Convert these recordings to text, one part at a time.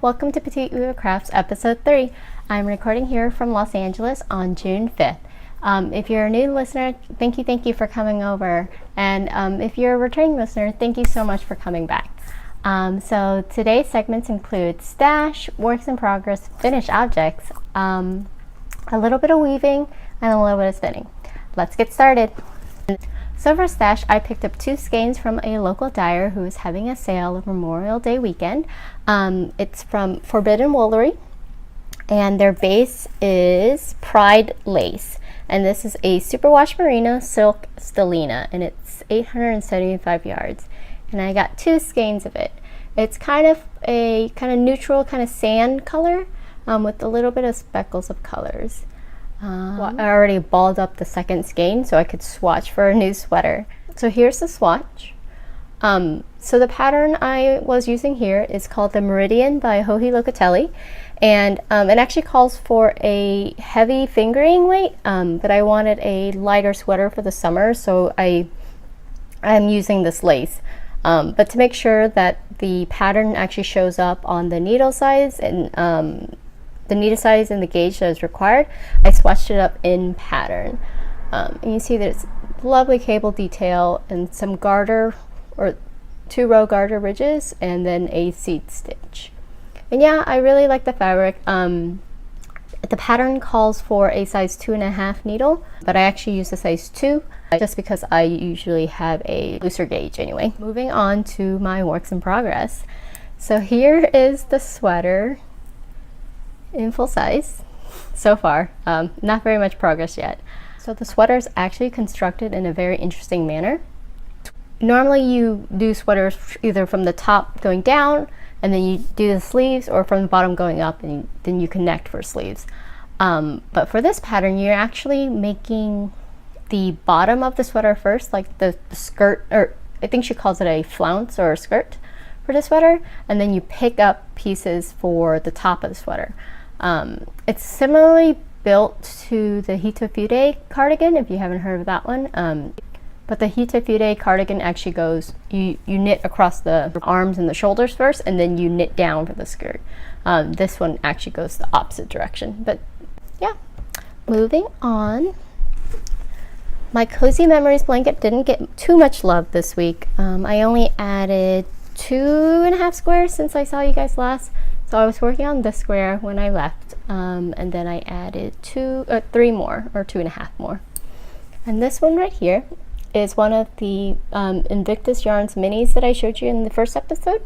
welcome to Petite Crafts episode 3. I'm recording here from Los Angeles on June 5th. If you're a new listener, thank you for coming over. And if you're a returning listener, thank you so much for coming back. So today's segments include stash, works in progress, finished objects, a little bit of weaving, and a little bit of spinning. Let's get started. So for stash, I picked up 2 skeins from a local dyer who is having a sale of Memorial Day weekend. It's from Forbidden Woolery, and their base is Pride Lace. And this is a superwash merino silk stellina, and it's 875 yards. And I got 2 skeins of it. It's kind of a neutral, kind of sand color with a little bit of speckles of colors. I already balled up the second skein so I could swatch for a new sweater. So here's the swatch. So the pattern I was using here is called the Meridien by Joji Locatelli, and it actually calls for a heavy fingering weight, but I wanted a lighter sweater for the summer, so I'm using this lace. But to make sure that the pattern actually shows up on the needle size and the needle size and the gauge that is required, I swatched it up in pattern. And you see that it's lovely cable detail and some garter or 2-row garter ridges and then a seed stitch. And yeah, I really like the fabric. The pattern calls for a size 2.5 needle, but I actually use a size 2 just because I usually have a looser gauge anyway. Moving on to my works in progress. So here is the sweater in full size so far. Not very much progress yet. So the sweater is actually constructed in a very interesting manner. Normally you do sweaters either from the top going down and then you do the sleeves, or from the bottom going up and then you connect for sleeves. But for this pattern, you're actually making the bottom of the sweater first, like the skirt, or I think she calls it a flounce or a skirt for the sweater, and then you pick up pieces for the top of the sweater. It's similarly built to the Hitofude Cardigan, if you haven't heard of that one. But the Hitofude Cardigan actually goes, you knit across the arms and the shoulders first, and then you knit down for the skirt. This one actually goes the opposite direction. But yeah, moving on. My Cozy Memories blanket didn't get too much love this week. I only added 2.5 squares since I saw you guys last. So I was working on this square when I left, and then I added 3 more, or 2.5 more. And this one right here is one of the Invictus yarns minis that I showed you in the first episode.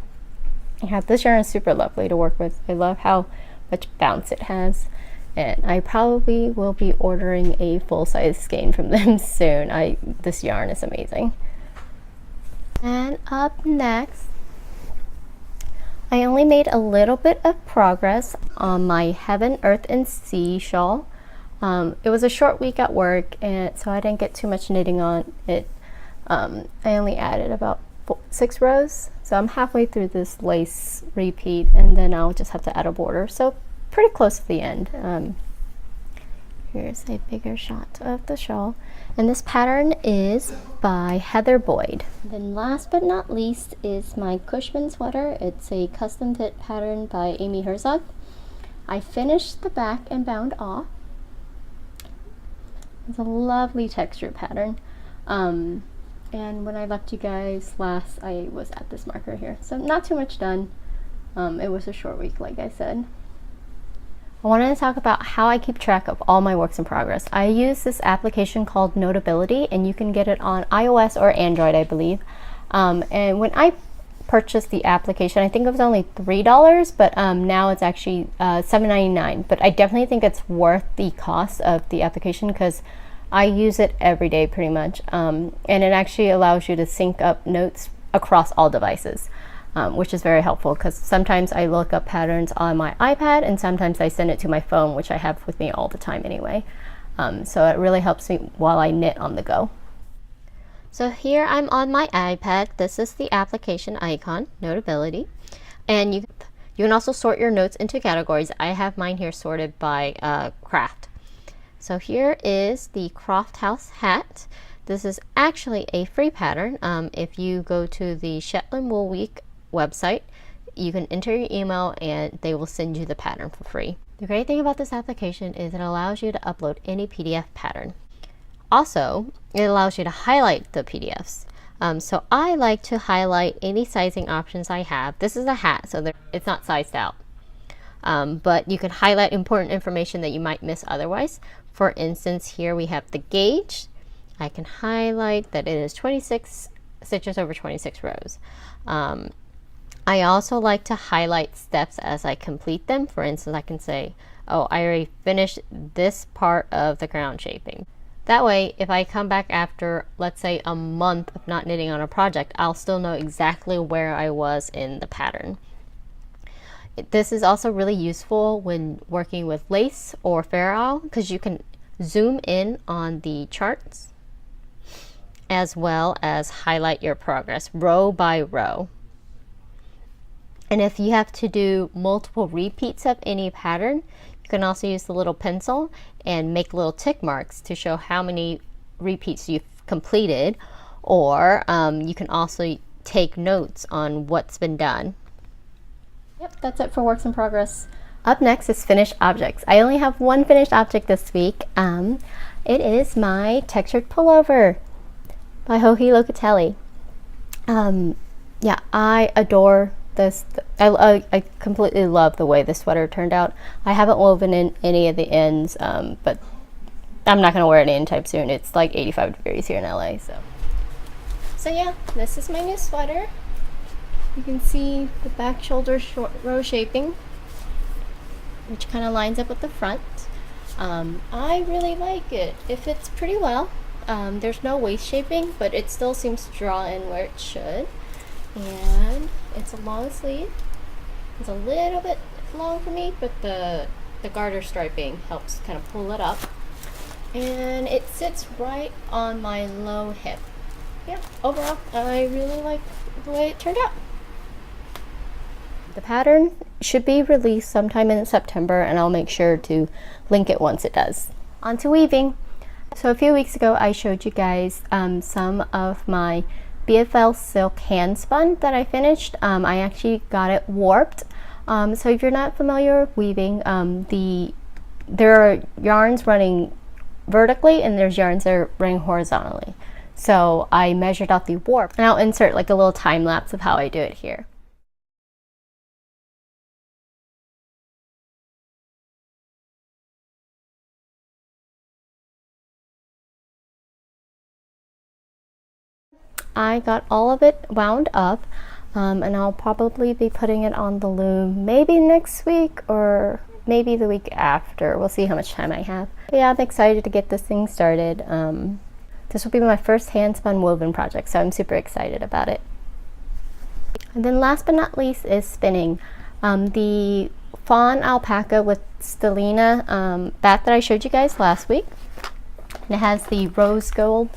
Yeah, this yarn is super lovely to work with. I love how much bounce it has, and I probably will be ordering a full-size skein from them soon. This yarn is amazing. And up next, I only made a little bit of progress on my Heaven, Earth, and Sea shawl. It was a short week at work, and so I didn't get too much knitting on it. I only added about 6 rows, so I'm halfway through this lace repeat, and then I'll just have to add a border. So pretty close to the end. Here's a bigger shot of the shawl, and this pattern is by Heather Boyd. Then last but not least is my Cushman sweater. It's a CustomFit pattern by Amy Herzog. I finished the back and bound off. It's a lovely texture pattern. And when I left you guys last, I was at this marker here. So not too much done. It was a short week, like I said. I wanted to talk about how I keep track of all my works in progress. I use this application called Notability, and you can get it on iOS or Android, I believe. And when I purchased the application, I think it was only $3, but now it's actually $7.99. But I definitely think it's worth the cost of the application because I use it every day pretty much. And it actually allows you to sync up notes across all devices. Which is very helpful because sometimes I look up patterns on my iPad and sometimes I send it to my phone, which I have with me all the time anyway. So it really helps me while I knit on the go. So here I'm on my iPad. This is the application icon, Notability. And you can also sort your notes into categories. I have mine here sorted by craft. So here is the Crofthouse Hat. This is actually a free pattern. If you go to the Shetland Wool Week website, you can enter your email and they will send you the pattern for free. The great thing about this application is it allows you to upload any PDF pattern. Also, it allows you to highlight the PDFs. So I like to highlight any sizing options I have. This is a hat, so it's not sized out. But you can highlight important information that you might miss otherwise. For instance, here we have the gauge. I can highlight that it is 26 stitches over 26 rows. I also like to highlight steps as I complete them. For instance, I can say, oh, I already finished this part of the ground shaping. That way, if I come back after, let's say, a month of not knitting on a project, I'll still know exactly where I was in the pattern. This is also really useful when working with lace or fair isle, because you can zoom in on the charts as well as highlight your progress row by row. And if you have to do multiple repeats of any pattern, you can also use the little pencil and make little tick marks to show how many repeats you've completed, or you can also take notes on what's been done. Yep, that's it for works in progress. Up next is finished objects. I only have one finished object this week. It is my textured pullover by Joji Locatelli. Yeah, I adore this. I completely love the way this sweater turned out. I haven't woven in any of the ends, but I'm not going to wear it anytime soon. It's like 85 degrees here in LA. So yeah, this is my new sweater. You can see the back shoulder short row shaping, which kind of lines up with the front. I really like it. It fits pretty well. There's no waist shaping, but it still seems to draw in where it should. And it's a long sleeve. It's a little bit long for me, but the garter striping helps kind of pull it up. And it sits right on my low hip. Yeah, overall, I really like the way it turned out. The pattern should be released sometime in September, and I'll make sure to link it once it does. On to weaving. So a few weeks ago, I showed you guys some of my BFL silk handspun that I finished. I actually got it warped. So if you're not familiar with weaving, there are yarns running vertically and there's yarns that are running horizontally. So I measured out the warp, and I'll insert like a little time lapse of how I do it here. I got all of it wound up, and I'll probably be putting it on the loom maybe next week or maybe the week after. We'll see how much time I have. But yeah, I'm excited to get this thing started. This will be my first handspun woven project, so I'm super excited about it. And then last but not least is spinning. The fawn alpaca with stellina bat that I showed you guys last week. And it has the rose gold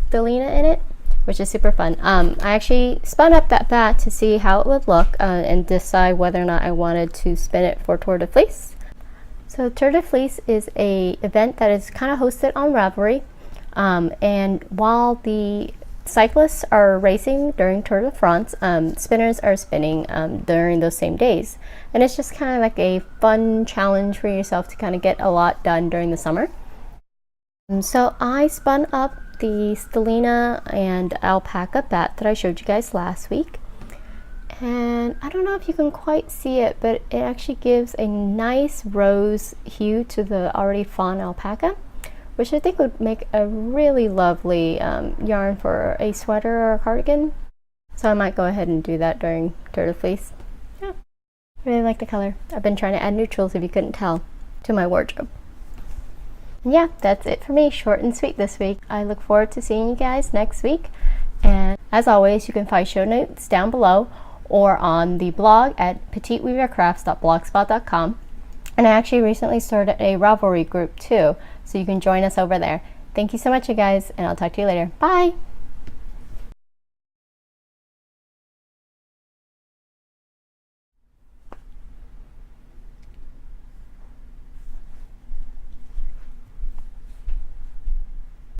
stellina in it, which is super fun. I actually spun up that bat to see how it would look and decide whether or not I wanted to spin it for Tour de Fleece. So Tour de Fleece is a event that is kind of hosted on Ravelry. And while the cyclists are racing during Tour de France, spinners are spinning during those same days. And it's just kind of like a fun challenge for yourself to kind of get a lot done during the summer. So I spun up the stellina and alpaca bat that I showed you guys last week. And I don't know if you can quite see it, but it actually gives a nice rose hue to the already fawn alpaca, which I think would make a really lovely yarn for a sweater or a cardigan. So I might go ahead and do that during Tour de Fleece. Yeah, really like the color. I've been trying to add neutrals, if you couldn't tell, to my wardrobe. And yeah, that's it for me. Short and sweet this week. I look forward to seeing you guys next week. And as always, you can find show notes down below or on the blog at petiteweavercrafts.blogspot.com. And I actually recently started a Ravelry group too, so you can join us over there. Thank you so much, you guys, and I'll talk to you later. Bye!